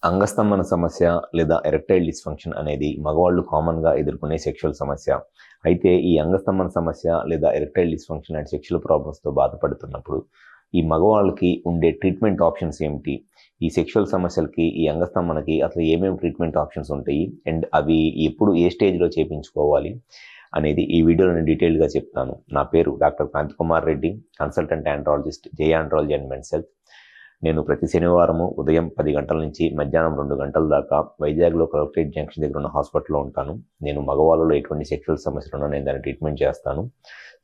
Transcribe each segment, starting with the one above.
అంగస్తంభన సమస్య లేదా erectile dysfunction అనేది మగవాళ్ళు కామన్గా ఎదుర్కొనే సెక్షువల్ సమస్య. అయితే ఈ అంగస్తంభన సమస్య లేదా ఎరెక్టైల్ డిస్ఫంక్షన్ అండ్ సెక్షువల్ ప్రాబ్లమ్స్తో బాధపడుతున్నప్పుడు ఈ మగవాళ్ళకి ఉండే ట్రీట్మెంట్ ఆప్షన్స్ ఏమిటి? ఈ సెక్షువల్ సమస్యలకి, ఈ అంగస్తంభనకి అసలు ఏమేమి ట్రీట్మెంట్ ఆప్షన్స్ ఉంటాయి? అండ్ అవి ఎప్పుడు ఏ స్టేజ్లో చేయించుకోవాలి అనేది ఈ వీడియోలో నేను డీటెయిల్గా చెప్తాను. నా పేరు doctor Kanthikumar Reddy, consultant andrologist, J andrology and men's health. నేను ప్రతి శనివారము ఉదయం 10 గంటల నుంచి మధ్యాహ్నం 2 గంటల దాకా వైజాగ్లో కలెక్టరేట్ జంక్షన్ దగ్గర ఉన్న హాస్పిటల్లో ఉంటాను. నేను మగవాళ్ళలో ఎటువంటి సెక్షువల్ సమస్యలు ఉన్నా నేను దాన్ని ట్రీట్మెంట్ చేస్తాను.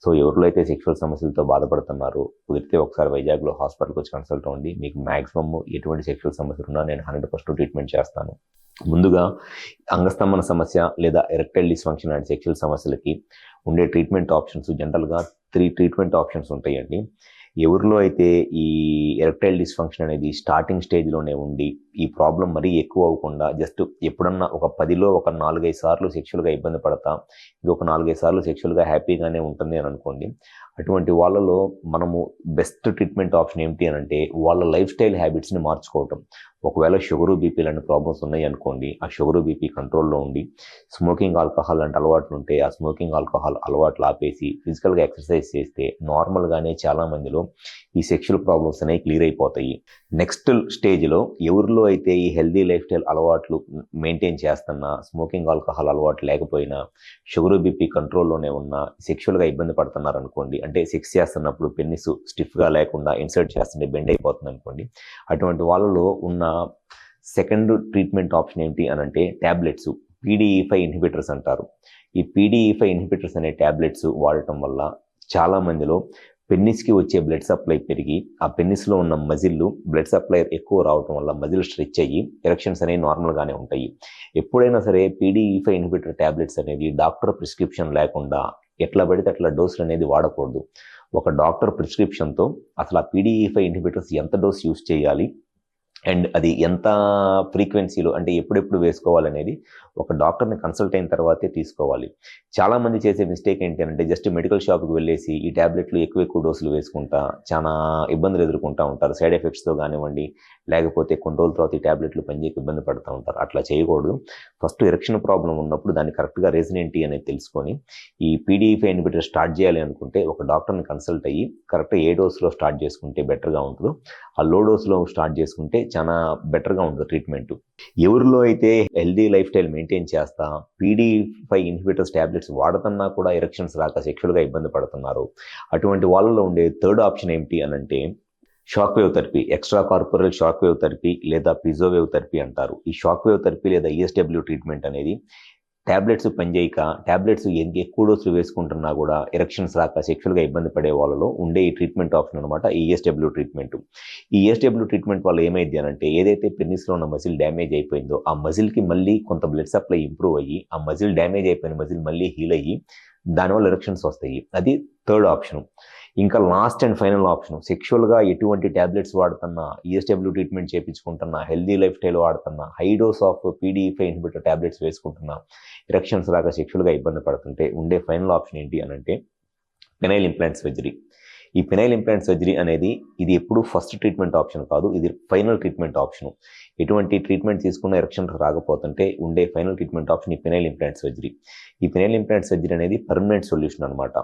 సో ఎవరిలో అయితే సెక్షువల్ సమస్యలతో బాధపడుతున్నారో కుదిరితే ఒకసారి వైజాగ్లో హాస్పిటల్కి వచ్చి కన్సల్ట్ అవ్వండి. మీకు మ్యాక్సిమమ్ ఎటువంటి సెక్షువల్ సమస్యలు ఉన్నా నేను 100% ట్రీట్మెంట్ చేస్తాను. ముందుగా అంగస్తంభన సమస్య లేదా ఎరెక్టైల్ డిస్ఫంక్షన్ అండ్ సెక్షువల్ సమస్యలకి ఉండే ట్రీట్మెంట్ ఆప్షన్స్ జనరల్గా 3 ట్రీట్మెంట్ ఆప్షన్స్ ఉంటాయండి. ఎవరిలో అయితే ఈ ఎరెక్టైల్ డిస్ఫంక్షన్ అనేది స్టార్టింగ్ స్టేజ్లోనే ఉండి ఈ ప్రాబ్లం మరీ ఎక్కువ అవ్వకుండా జస్ట్ ఎప్పుడన్నా ఒక 10లో ఒక 4-5 సార్లు సెక్షువల్గా ఇబ్బంది పడతా ఇది ఒక 4-5 సార్లు సెక్షువల్గా హ్యాపీగానే ఉంటుంది అని అనుకోండి. అటువంటి వాళ్ళలో మనము బెస్ట్ ట్రీట్మెంట్ ఆప్షన్ ఏమిటి అని అంటే వాళ్ళ లైఫ్ స్టైల్ హ్యాబిట్స్ని మార్చుకోవటం. ఒకవేళ షుగరు బీపీ లాంటి ప్రాబ్లమ్స్ ఉన్నాయి అనుకోండి, ఆ షుగరు బీపీ కంట్రోల్లో ఉండి స్మోకింగ్ ఆల్కహాల్ లాంటి అలవాట్లు ఉంటే ఆ స్మోకింగ్ ఆల్కహాల్ అలవాట్లు ఆపేసి ఫిజికల్గా ఎక్సర్సైజ్ చేస్తే నార్మల్గానే చాలామందిలో ఈ సెక్షువల్ ప్రాబ్లమ్స్ అనేవి క్లియర్ అయిపోతాయి. నెక్స్ట్ స్టేజ్లో ఎవరిలో అయితే ఈ హెల్దీ లైఫ్ స్టైల్ అలవాట్లు మెయింటైన్ చేస్తున్నా, స్మోకింగ్ ఆల్కహాల్ అలవాటు లేకపోయినా, షుగర్ బీపీ కంట్రోల్లోనే ఉన్నా సెక్షువల్గా ఇబ్బంది పడుతున్నారు అనుకోండి, అంటే సెక్స్ చేస్తున్నప్పుడు పెన్నిస్ స్టిఫ్గా లేకుండా ఇన్సర్ట్ చేస్తుంటే బెండ్ అయిపోతుంది అనుకోండి, అటువంటి వాళ్ళలో ఉన్న సెకండ్ ట్రీట్మెంట్ ఆప్షన్ ఏంటి అని అంటే ట్యాబ్లెట్స్, PDE5 ఇన్హిబిటర్స్ అంటారు. ఈ PDE5 ఇన్హిబిటర్స్ అనే ట్యాబ్లెట్స్ వాడటం వల్ల చాలామందిలో పెన్నిస్కి వచ్చే బ్లడ్ సప్లై పెరిగి ఆ పెన్నిస్లో ఉన్న మజిల్లు బ్లడ్ సప్లై ఎక్కువ రావడం వల్ల మజిల్ స్ట్రెచ్ అయ్యి ఎరెక్షన్స్ అనేవి నార్మల్గానే ఉంటాయి. ఎప్పుడైనా సరే PDE5 ఇన్హిబిటర్ ట్యాబ్లెట్స్ అనేది డాక్టర్ ప్రిస్క్రిప్షన్ లేకుండా ఎట్లా పడితే అట్లా డోసులు అనేది వాడకూడదు. ఒక డాక్టర్ ప్రిస్క్రిప్షన్తో అసలు ఆ PDE5 ఇన్హిబిటర్స్ ఎంత డోస్ యూస్ చేయాలి అండ్ అది ఎంత ఫ్రీక్వెన్సీలో అంటే ఎప్పుడెప్పుడు వేసుకోవాలనేది ఒక డాక్టర్ని కన్సల్ట్ అయిన తర్వాతే తీసుకోవాలి. చాలామంది చేసే మిస్టేక్ ఏంటి అంటే జస్ట్ మెడికల్ షాప్కి వెళ్ళేసి ఈ ట్యాబ్లెట్లు ఎక్కువ డోసులు వేసుకుంటా చాలా ఇబ్బందులు ఎదుర్కొంటూ ఉంటారు. సైడ్ ఎఫెక్ట్స్తో కానివ్వండి, లేకపోతే కొన్ని రోజుల తర్వాత ఈ ట్యాబ్లెట్లు పనిచేయక ఇబ్బంది పడుతూ ఉంటారు. అట్లా చేయకూడదు. ఫస్ట్ ఎరెక్షన్ ప్రాబ్లం ఉన్నప్పుడు దాన్ని కరెక్ట్గా రీజన్ ఏంటి అనేది తెలుసుకొని ఈ PDE5 ఇన్హిబిటర్ స్టార్ట్ చేయాలి అనుకుంటే ఒక డాక్టర్ని కన్సల్ట్ అయ్యి కరెక్ట్గా ఏ డోస్లో స్టార్ట్ చేసుకుంటే బెటర్గా ఉంటుందో ఆ లో డోస్లో స్టార్ట్ చేసుకుంటే చాలా బెటర్గా ఉంటుంది ట్రీట్మెంట్. ఎవరిలో అయితే హెల్దీ లైఫ్ స్టైల్ మెయింటైన్ చేస్తా PDE5 ఇన్హిబిటర్స్ ట్యాబ్లెట్స్ వాడుతున్నా కూడా ఎరెక్షన్స్ రాక సెక్షువల్గా ఇబ్బంది పడుతున్నారు, అటువంటి వాళ్ళలో ఉండే థర్డ్ ఆప్షన్ ఏమిటి అని అంటే shock wave therapy, extra corporal shock wave therapy లేదా పిజోవేవ్ థెరపీ అంటారు. ఈ షాక్ వేవ్ థెరపీ లేదా ESW ట్రీట్మెంట్ అనేది ట్యాబ్లెట్స్ పనిచేయక ట్యాబ్లెట్స్ ఎక్కువ డోసులు వేసుకుంటున్నా కూడా ఎరెక్షన్స్ రాక సెక్షువల్గా ఇబ్బంది పడే వాళ్ళలో ఉండే ఈ ట్రీట్మెంట్ ఆప్షన్ అనమాట ఈ ESW ట్రీట్మెంట్. ఈ ESW ట్రీట్మెంట్ వల్ల ఏమైంది అని అంటే ఏదైతే పెన్నిస్లో ఉన్న మజిల్ డ్యామేజ్ అయిపోయిందో ఆ మజిల్కి మళ్ళీ కొంత బ్లడ్ సప్లై ఇంప్రూవ్ అయ్యి ఆ మజిల్ డ్యామేజ్ అయిపోయిన మజిల్ మళ్ళీ హీల్ అయ్యి దానివల్ల ఎరెక్షన్స్ వస్తాయి. అది థర్డ్ ఆప్షన్. ఇంకా లాస్ట్ అండ్ ఫైనల్ ఆప్షన్ సెక్షువల్గా ఎటువంటి ట్యాబ్లెట్స్ వాడుతున్నా, ESW ట్రీట్మెంట్ చేయించుకుంటున్నా, హెల్దీ లైఫ్ స్టైల్ వాడుతున్నా, high dose of PDE5 inhibitor tablets వేసుకుంటున్నా, ఎరెక్షన్స్ రాగా సెక్షువల్గా ఇబ్బంది పడుతుంటే ఉండే ఫైనల్ ఆప్షన్ ఏంటి అని అంటే పెనైల్ ఇంప్లాంట్ సర్జరీ. ఈ పెనైల్ ఇంప్లాంట్ సర్జరీ అనేది ఇది ఎప్పుడు ఫస్ట్ ట్రీట్మెంట్ ఆప్షన్ కాదు, ఇది ఫైనల్ ట్రీట్మెంట్ ఆప్షన్. ఎటువంటి ట్రీట్మెంట్ తీసుకున్న ఎరెక్షన్స్ రాకపోతుంటే ఉండే ఫైనల్ ట్రీట్మెంట్ ఆప్షన్ ఈ పెనైల్ ఇంప్లాంట్ సర్జరీ. ఈ పెనైల్ ఇంప్లాంట్ సర్జరీ అనేది పర్మనెంట్ సొల్యూషన్ అనమాట.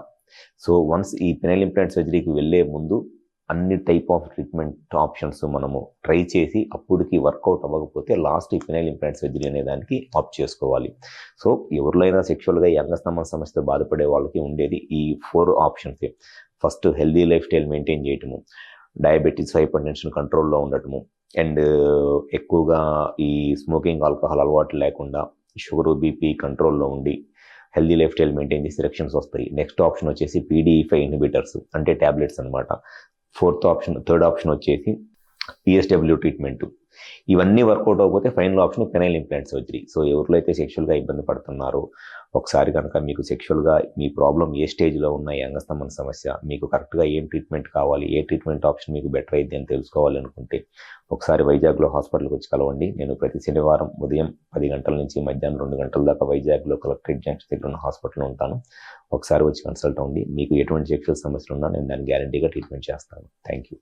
సో వన్స్ ఈ పెనైల్ ఇంప్లాంట్ సర్జరీకి వెళ్ళే ముందు అన్ని టైప్ ఆఫ్ ట్రీట్మెంట్ ఆప్షన్స్ మనము ట్రై చేసి అప్పటికి వర్కౌట్ అవ్వకపోతే లాస్ట్ ఈ పెనైల్ ఇంప్లాంట్ సర్జరీ అనే దానికి ఆప్ట్ చేసుకోవాలి. సో ఎవరిలో సెక్షువల్గా ఈ అంగస్తంభన సమస్యతో బాధపడే వాళ్ళకి ఉండేది ఈ 4 options. First healthy life style maintain చేయటము, డయాబెటీస్, హైపర్ టెన్షన్ కంట్రోల్లో ఉండటము, అండ్ ఎక్కువగా ఈ స్మోకింగ్ ఆల్కహాల్ అలవాటు లేకుండా షుగరు బీపీ కంట్రోల్లో ఉండి హెల్దీ లైఫ్ స్టైల్ మెయింటైన్ చేసి ఎరెక్షన్స్ వస్తాయి. నెక్స్ట్ ఆప్షన్ వచ్చేసి PDE5 ఇన్హిబిటర్స్ అంటే ట్యాబ్లెట్స్ అనమాట. థర్డ్ ఆప్షన్ వచ్చేసి ESW ట్రీట్మెంట్. ఇవన్నీ వర్కౌట్ అవ్వకపోతే final option penile implant surgery. So ఎవరిలో అయితే సెక్షువల్గా ఇబ్బంది పడుతున్నారో ఒకసారి కనుక మీకు సెక్షువల్గా మీ ప్రాబ్లం ఏ స్టేజ్లో ఉన్న ఈ అంగస్తంభన సమస్య, మీకు కరెక్ట్గా ఏం ట్రీట్మెంట్ కావాలి, ఏ ట్రీట్మెంట్ ఆప్షన్ మీకు బెటర్ అయింది అని తెలుసుకోవాలి అనుకుంటే ఒకసారి వైజాగ్లో హాస్పిటల్కి వచ్చి కలవండి. నేను ప్రతి శనివారం ఉదయం 10 గంటల నుంచి మధ్యాహ్నం 2 గంటల దాకా వైజాగ్లో కలెక్టరేట్ జంక్షన్ దగ్గర ఉన్న హాస్పిటల్లో ఉంటాను. ఒకసారి వచ్చి కన్సల్ట్ అవ్వండి. మీకు ఎటువంటి సెక్షువల్ సమస్యలు ఉన్నా నేను దాన్ని గ్యారంటీగా ట్రీట్మెంట్ చేస్తాను. Thank you.